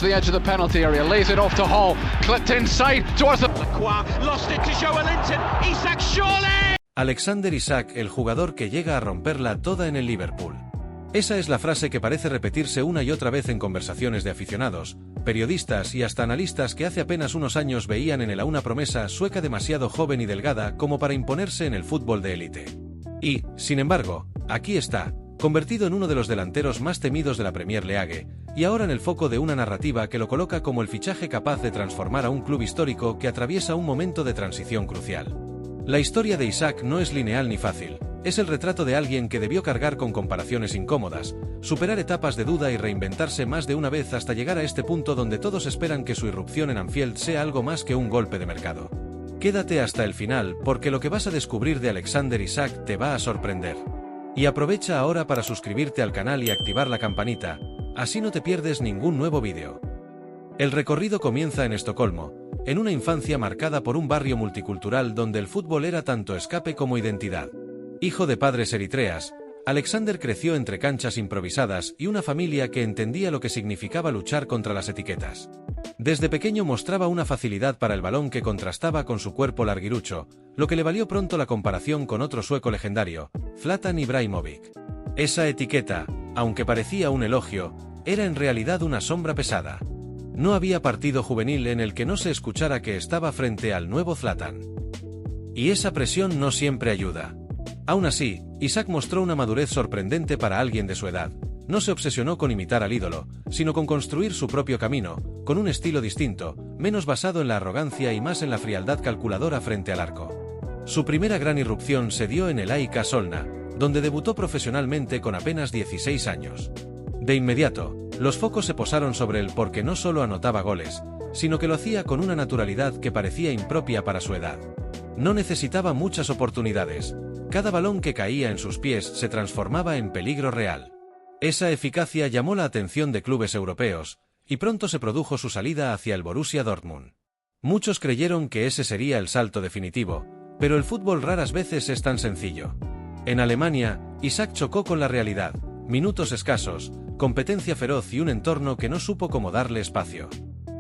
to the edge of the penalty area, leaves it off to Hall, clipped inside towards the... Lacroix lost it to Joelinton. Isak surely. Alexander Isak, el jugador que llega a romperla toda en el Liverpool. Esa es la frase que parece repetirse una y otra vez en conversaciones de aficionados, periodistas y hasta analistas que hace apenas unos años veían en él a una promesa sueca demasiado joven y delgada como para imponerse en el fútbol de élite. Y, sin embargo, aquí está, convertido en uno de los delanteros más temidos de la Premier League, y ahora en el foco de una narrativa que lo coloca como el fichaje capaz de transformar a un club histórico que atraviesa un momento de transición crucial. La historia de Isak no es lineal ni fácil. Es el retrato de alguien que debió cargar con comparaciones incómodas, superar etapas de duda y reinventarse más de una vez hasta llegar a este punto donde todos esperan que su irrupción en Anfield sea algo más que un golpe de mercado. Quédate hasta el final porque lo que vas a descubrir de Alexander Isak te va a sorprender. Y aprovecha ahora para suscribirte al canal y activar la campanita, así no te pierdes ningún nuevo vídeo. El recorrido comienza en Estocolmo, en una infancia marcada por un barrio multicultural donde el fútbol era tanto escape como identidad. Hijo de padres eritreas, Alexander creció entre canchas improvisadas y una familia que entendía lo que significaba luchar contra las etiquetas. Desde pequeño mostraba una facilidad para el balón que contrastaba con su cuerpo larguirucho, lo que le valió pronto la comparación con otro sueco legendario, Zlatan Ibrahimovic. Esa etiqueta, aunque parecía un elogio, era en realidad una sombra pesada. No había partido juvenil en el que no se escuchara que estaba frente al nuevo Zlatan. Y esa presión no siempre ayuda. Aún así, Isak mostró una madurez sorprendente para alguien de su edad. No se obsesionó con imitar al ídolo, sino con construir su propio camino, con un estilo distinto, menos basado en la arrogancia y más en la frialdad calculadora frente al arco. Su primera gran irrupción se dio en el AIK Solna, donde debutó profesionalmente con apenas 16 años. De inmediato, los focos se posaron sobre él porque no solo anotaba goles, sino que lo hacía con una naturalidad que parecía impropia para su edad. No necesitaba muchas oportunidades. Cada balón que caía en sus pies se transformaba en peligro real. Esa eficacia llamó la atención de clubes europeos, y pronto se produjo su salida hacia el Borussia Dortmund. Muchos creyeron que ese sería el salto definitivo, pero el fútbol raras veces es tan sencillo. En Alemania, Isak chocó con la realidad, minutos escasos, competencia feroz y un entorno que no supo cómo darle espacio.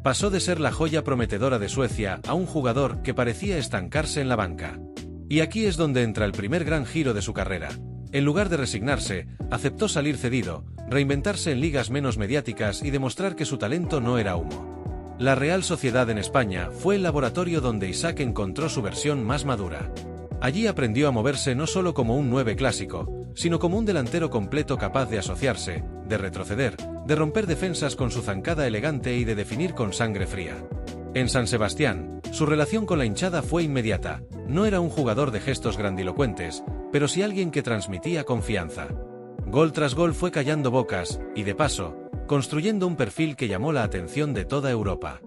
Pasó de ser la joya prometedora de Suecia a un jugador que parecía estancarse en la banca. Y aquí es donde entra el primer gran giro de su carrera. En lugar de resignarse, aceptó salir cedido, reinventarse en ligas menos mediáticas y demostrar que su talento no era humo. La Real Sociedad en España fue el laboratorio donde Isak encontró su versión más madura. Allí aprendió a moverse no solo como un 9 clásico, sino como un delantero completo capaz de asociarse, de retroceder, de romper defensas con su zancada elegante y de definir con sangre fría. En San Sebastián, su relación con la hinchada fue inmediata. No era un jugador de gestos grandilocuentes, pero sí alguien que transmitía confianza. Gol tras gol fue callando bocas, y de paso, construyendo un perfil que llamó la atención de toda Europa.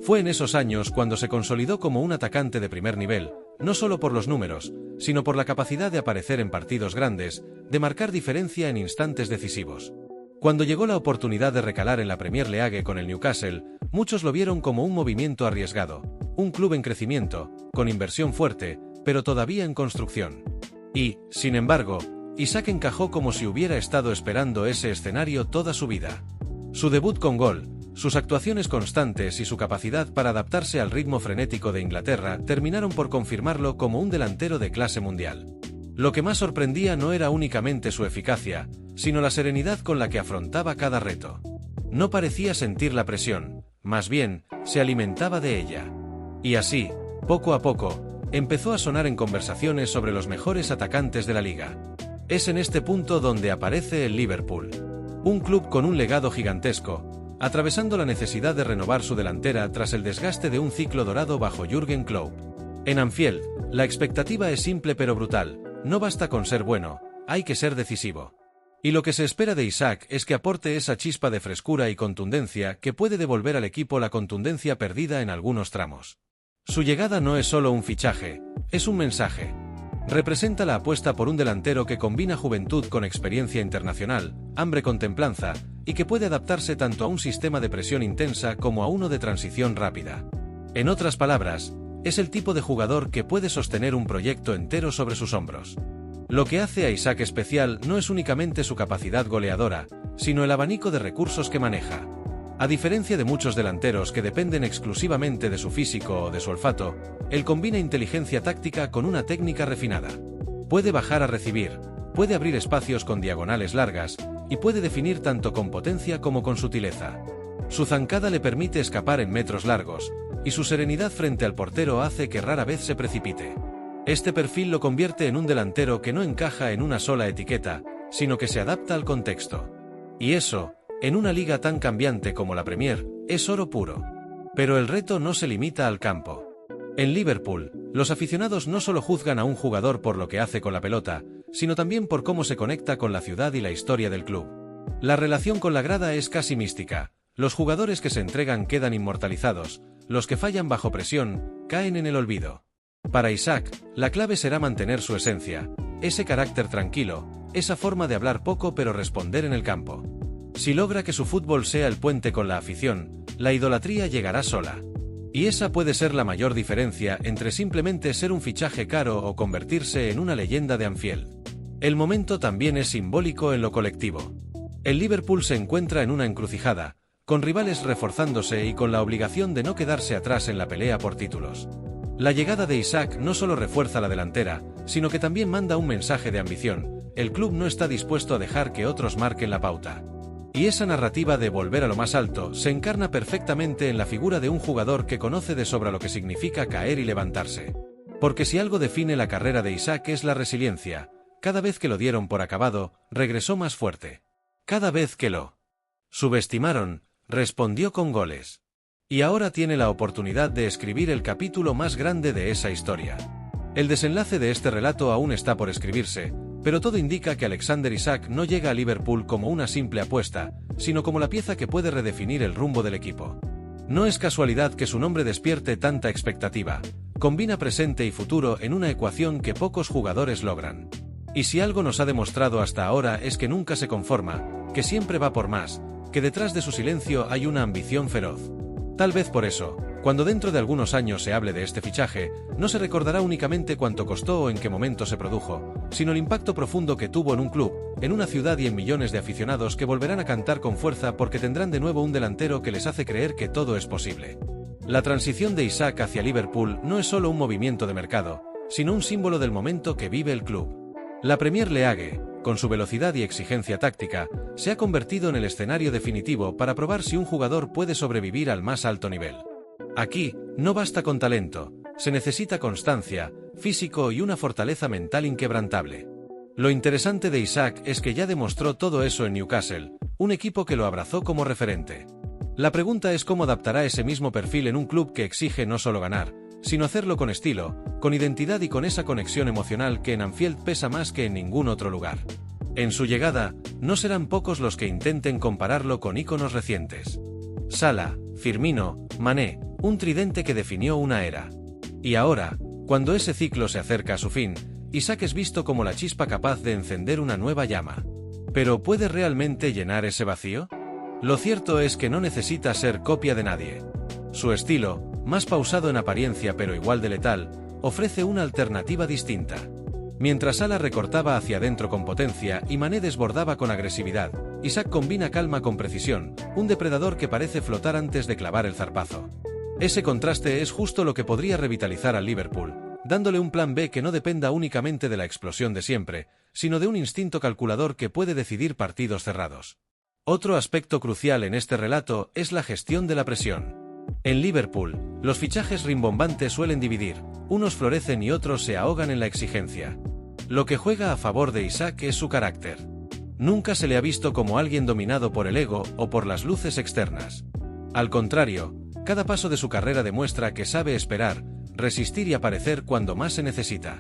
Fue en esos años cuando se consolidó como un atacante de primer nivel, no solo por los números, sino por la capacidad de aparecer en partidos grandes, de marcar diferencia en instantes decisivos. Cuando llegó la oportunidad de recalar en la Premier League con el Newcastle, muchos lo vieron como un movimiento arriesgado, un club en crecimiento, con inversión fuerte, pero todavía en construcción. Y, sin embargo, Isak encajó como si hubiera estado esperando ese escenario toda su vida. Su debut con gol, sus actuaciones constantes y su capacidad para adaptarse al ritmo frenético de Inglaterra terminaron por confirmarlo como un delantero de clase mundial. Lo que más sorprendía no era únicamente su eficacia, sino la serenidad con la que afrontaba cada reto. No parecía sentir la presión, más bien, se alimentaba de ella. Y así, poco a poco, empezó a sonar en conversaciones sobre los mejores atacantes de la liga. Es en este punto donde aparece el Liverpool. Un club con un legado gigantesco, atravesando la necesidad de renovar su delantera tras el desgaste de un ciclo dorado bajo Jürgen Klopp. En Anfield, la expectativa es simple pero brutal. No basta con ser bueno, hay que ser decisivo. Y lo que se espera de Isak es que aporte esa chispa de frescura y contundencia que puede devolver al equipo la contundencia perdida en algunos tramos. Su llegada no es solo un fichaje, es un mensaje. Representa la apuesta por un delantero que combina juventud con experiencia internacional, hambre con templanza, y que puede adaptarse tanto a un sistema de presión intensa como a uno de transición rápida. En otras palabras, es el tipo de jugador que puede sostener un proyecto entero sobre sus hombros. Lo que hace a Isak especial no es únicamente su capacidad goleadora, sino el abanico de recursos que maneja. A diferencia de muchos delanteros que dependen exclusivamente de su físico o de su olfato, él combina inteligencia táctica con una técnica refinada. Puede bajar a recibir, puede abrir espacios con diagonales largas, y puede definir tanto con potencia como con sutileza. Su zancada le permite escapar en metros largos, y su serenidad frente al portero hace que rara vez se precipite. Este perfil lo convierte en un delantero que no encaja en una sola etiqueta, sino que se adapta al contexto. Y eso, en una liga tan cambiante como la Premier, es oro puro. Pero el reto no se limita al campo. En Liverpool, los aficionados no solo juzgan a un jugador por lo que hace con la pelota, sino también por cómo se conecta con la ciudad y la historia del club. La relación con la grada es casi mística. Los jugadores que se entregan quedan inmortalizados, los que fallan bajo presión, caen en el olvido. Para Isaac, la clave será mantener su esencia, ese carácter tranquilo, esa forma de hablar poco pero responder en el campo. Si logra que su fútbol sea el puente con la afición, la idolatría llegará sola. Y esa puede ser la mayor diferencia entre simplemente ser un fichaje caro o convertirse en una leyenda de Anfield. El momento también es simbólico en lo colectivo. El Liverpool se encuentra en una encrucijada, con rivales reforzándose y con la obligación de no quedarse atrás en la pelea por títulos. La llegada de Isaac no solo refuerza la delantera, sino que también manda un mensaje de ambición. El club no está dispuesto a dejar que otros marquen la pauta. Y esa narrativa de volver a lo más alto se encarna perfectamente en la figura de un jugador que conoce de sobra lo que significa caer y levantarse. Porque si algo define la carrera de Isaac es la resiliencia, cada vez que lo dieron por acabado, regresó más fuerte. Cada vez que lo subestimaron, respondió con goles. Y ahora tiene la oportunidad de escribir el capítulo más grande de esa historia. El desenlace de este relato aún está por escribirse, pero todo indica que Alexander Isak no llega a Liverpool como una simple apuesta, sino como la pieza que puede redefinir el rumbo del equipo. No es casualidad que su nombre despierte tanta expectativa. Combina presente y futuro en una ecuación que pocos jugadores logran. Y si algo nos ha demostrado hasta ahora es que nunca se conforma, que siempre va por más, que detrás de su silencio hay una ambición feroz. Tal vez por eso, cuando dentro de algunos años se hable de este fichaje, no se recordará únicamente cuánto costó o en qué momento se produjo, sino el impacto profundo que tuvo en un club, en una ciudad y en millones de aficionados que volverán a cantar con fuerza porque tendrán de nuevo un delantero que les hace creer que todo es posible. La transición de Isaac hacia Liverpool no es solo un movimiento de mercado, sino un símbolo del momento que vive el club. La Premier League, con su velocidad y exigencia táctica, se ha convertido en el escenario definitivo para probar si un jugador puede sobrevivir al más alto nivel. Aquí, no basta con talento, se necesita constancia, físico y una fortaleza mental inquebrantable. Lo interesante de Isaac es que ya demostró todo eso en Newcastle, un equipo que lo abrazó como referente. La pregunta es cómo adaptará ese mismo perfil en un club que exige no solo ganar, sino hacerlo con estilo, con identidad y con esa conexión emocional que en Anfield pesa más que en ningún otro lugar. En su llegada, no serán pocos los que intenten compararlo con íconos recientes. Salah, Firmino, Mané, un tridente que definió una era. Y ahora, cuando ese ciclo se acerca a su fin, Isaac es visto como la chispa capaz de encender una nueva llama. ¿Pero puede realmente llenar ese vacío? Lo cierto es que no necesita ser copia de nadie. Su estilo, más pausado en apariencia pero igual de letal, ofrece una alternativa distinta. Mientras Salah recortaba hacia adentro con potencia y Mané desbordaba con agresividad, Isaac combina calma con precisión, un depredador que parece flotar antes de clavar el zarpazo. Ese contraste es justo lo que podría revitalizar al Liverpool, dándole un plan B que no dependa únicamente de la explosión de siempre, sino de un instinto calculador que puede decidir partidos cerrados. Otro aspecto crucial en este relato es la gestión de la presión. En Liverpool, los fichajes rimbombantes suelen dividir, unos florecen y otros se ahogan en la exigencia. Lo que juega a favor de Isaac es su carácter. Nunca se le ha visto como alguien dominado por el ego o por las luces externas. Al contrario, cada paso de su carrera demuestra que sabe esperar, resistir y aparecer cuando más se necesita.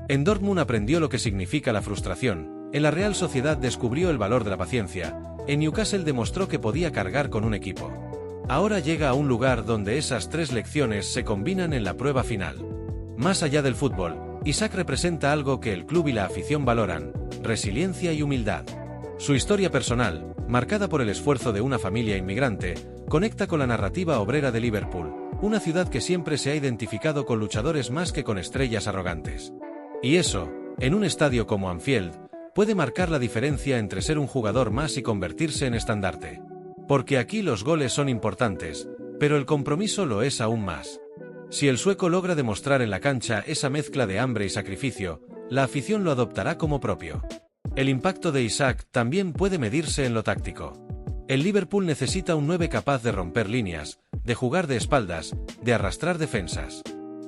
En Dortmund aprendió lo que significa la frustración, en la Real Sociedad descubrió el valor de la paciencia, en Newcastle demostró que podía cargar con un equipo. Ahora llega a un lugar donde esas tres lecciones se combinan en la prueba final. Más allá del fútbol, Isaac representa algo que el club y la afición valoran: resiliencia y humildad. Su historia personal, marcada por el esfuerzo de una familia inmigrante, conecta con la narrativa obrera de Liverpool, una ciudad que siempre se ha identificado con luchadores más que con estrellas arrogantes. Y eso, en un estadio como Anfield, puede marcar la diferencia entre ser un jugador más y convertirse en estandarte. Porque aquí los goles son importantes, pero el compromiso lo es aún más. Si el sueco logra demostrar en la cancha esa mezcla de hambre y sacrificio, la afición lo adoptará como propio. El impacto de Isak también puede medirse en lo táctico. El Liverpool necesita un 9 capaz de romper líneas, de jugar de espaldas, de arrastrar defensas.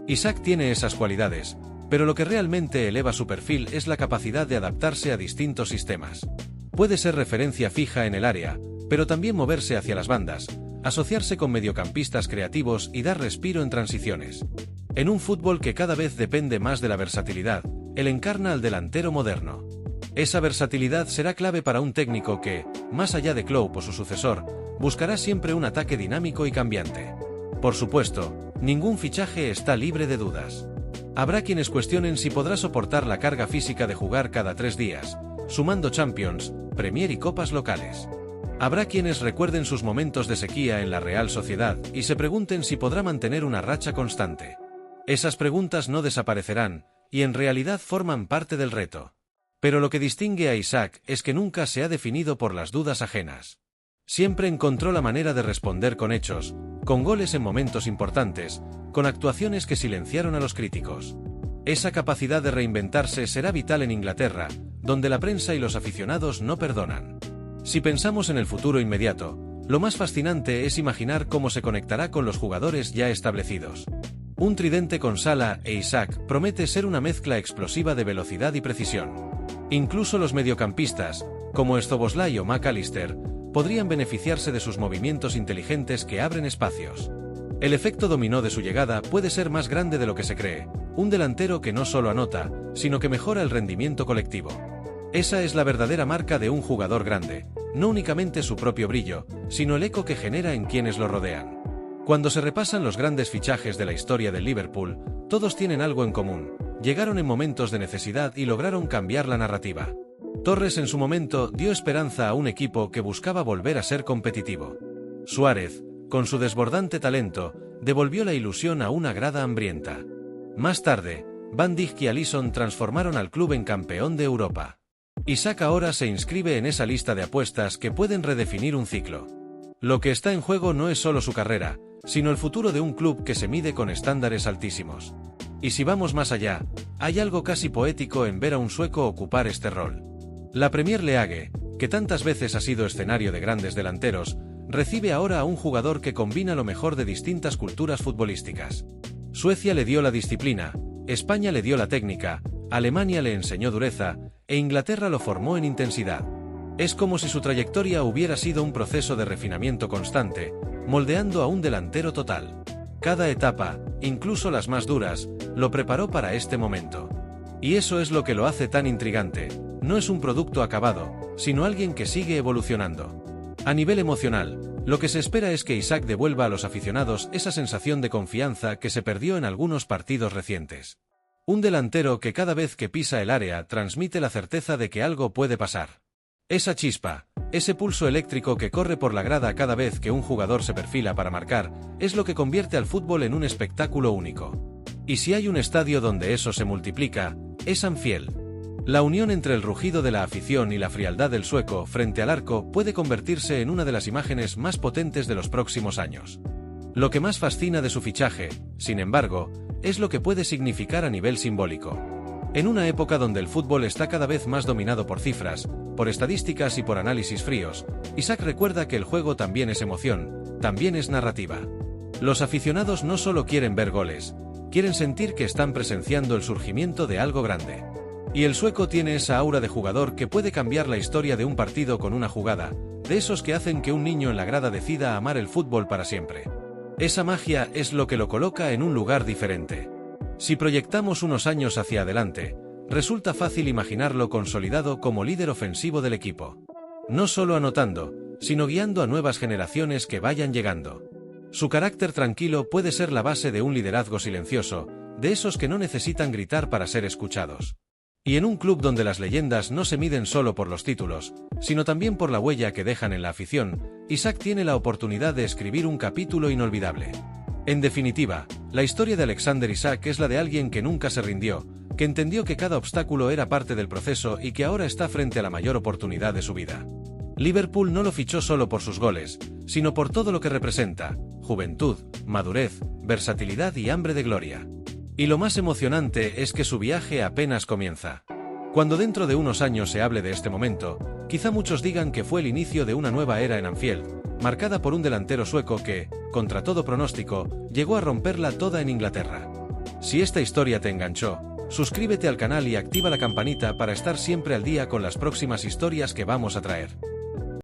Isak tiene esas cualidades, pero lo que realmente eleva su perfil es la capacidad de adaptarse a distintos sistemas. Puede ser referencia fija en el área, pero también moverse hacia las bandas, asociarse con mediocampistas creativos y dar respiro en transiciones. En un fútbol que cada vez depende más de la versatilidad, él encarna al delantero moderno. Esa versatilidad será clave para un técnico que, más allá de Klopp o su sucesor, buscará siempre un ataque dinámico y cambiante. Por supuesto, ningún fichaje está libre de dudas. Habrá quienes cuestionen si podrá soportar la carga física de jugar cada 3 días, sumando Champions, Premier y copas locales. Habrá quienes recuerden sus momentos de sequía en la Real Sociedad y se pregunten si podrá mantener una racha constante. Esas preguntas no desaparecerán, y en realidad forman parte del reto. Pero lo que distingue a Isak es que nunca se ha definido por las dudas ajenas. Siempre encontró la manera de responder con hechos, con goles en momentos importantes, con actuaciones que silenciaron a los críticos. Esa capacidad de reinventarse será vital en Inglaterra, donde la prensa y los aficionados no perdonan. Si pensamos en el futuro inmediato, lo más fascinante es imaginar cómo se conectará con los jugadores ya establecidos. Un tridente con Salah e Isak promete ser una mezcla explosiva de velocidad y precisión. Incluso los mediocampistas, como Szoboszlai o McAllister, podrían beneficiarse de sus movimientos inteligentes que abren espacios. El efecto dominó de su llegada puede ser más grande de lo que se cree, un delantero que no solo anota, sino que mejora el rendimiento colectivo. Esa es la verdadera marca de un jugador grande, no únicamente su propio brillo, sino el eco que genera en quienes lo rodean. Cuando se repasan los grandes fichajes de la historia del Liverpool, todos tienen algo en común: llegaron en momentos de necesidad y lograron cambiar la narrativa. Torres en su momento dio esperanza a un equipo que buscaba volver a ser competitivo. Suárez, con su desbordante talento, devolvió la ilusión a una grada hambrienta. Más tarde, Van Dijk y Alisson transformaron al club en campeón de Europa. Isak ahora se inscribe en esa lista de apuestas que pueden redefinir un ciclo. Lo que está en juego no es solo su carrera, sino el futuro de un club que se mide con estándares altísimos. Y si vamos más allá, hay algo casi poético en ver a un sueco ocupar este rol. La Premier League, que tantas veces ha sido escenario de grandes delanteros, recibe ahora a un jugador que combina lo mejor de distintas culturas futbolísticas. Suecia le dio la disciplina, España le dio la técnica, Alemania le enseñó dureza, e Inglaterra lo formó en intensidad. Es como si su trayectoria hubiera sido un proceso de refinamiento constante, moldeando a un delantero total. Cada etapa, incluso las más duras, lo preparó para este momento. Y eso es lo que lo hace tan intrigante. No es un producto acabado, sino alguien que sigue evolucionando. A nivel emocional, lo que se espera es que Isak devuelva a los aficionados esa sensación de confianza que se perdió en algunos partidos recientes. Un delantero que cada vez que pisa el área transmite la certeza de que algo puede pasar. Esa chispa, ese pulso eléctrico que corre por la grada cada vez que un jugador se perfila para marcar, es lo que convierte al fútbol en un espectáculo único. Y si hay un estadio donde eso se multiplica, es Anfield. La unión entre el rugido de la afición y la frialdad del sueco frente al arco puede convertirse en una de las imágenes más potentes de los próximos años. Lo que más fascina de su fichaje, sin embargo, es lo que puede significar a nivel simbólico. En una época donde el fútbol está cada vez más dominado por cifras, por estadísticas y por análisis fríos, Isak recuerda que el juego también es emoción, también es narrativa. Los aficionados no solo quieren ver goles, quieren sentir que están presenciando el surgimiento de algo grande. Y el sueco tiene esa aura de jugador que puede cambiar la historia de un partido con una jugada, de esos que hacen que un niño en la grada decida amar el fútbol para siempre. Esa magia es lo que lo coloca en un lugar diferente. Si proyectamos unos años hacia adelante, resulta fácil imaginarlo consolidado como líder ofensivo del equipo. No solo anotando, sino guiando a nuevas generaciones que vayan llegando. Su carácter tranquilo puede ser la base de un liderazgo silencioso, de esos que no necesitan gritar para ser escuchados. Y en un club donde las leyendas no se miden solo por los títulos, sino también por la huella que dejan en la afición, Isak tiene la oportunidad de escribir un capítulo inolvidable. En definitiva, la historia de Alexander Isak es la de alguien que nunca se rindió, que entendió que cada obstáculo era parte del proceso y que ahora está frente a la mayor oportunidad de su vida. Liverpool no lo fichó solo por sus goles, sino por todo lo que representa: juventud, madurez, versatilidad y hambre de gloria. Y lo más emocionante es que su viaje apenas comienza. Cuando dentro de unos años se hable de este momento, quizá muchos digan que fue el inicio de una nueva era en Anfield, marcada por un delantero sueco que, contra todo pronóstico, llegó a romperla toda en Inglaterra. Si esta historia te enganchó, suscríbete al canal y activa la campanita para estar siempre al día con las próximas historias que vamos a traer.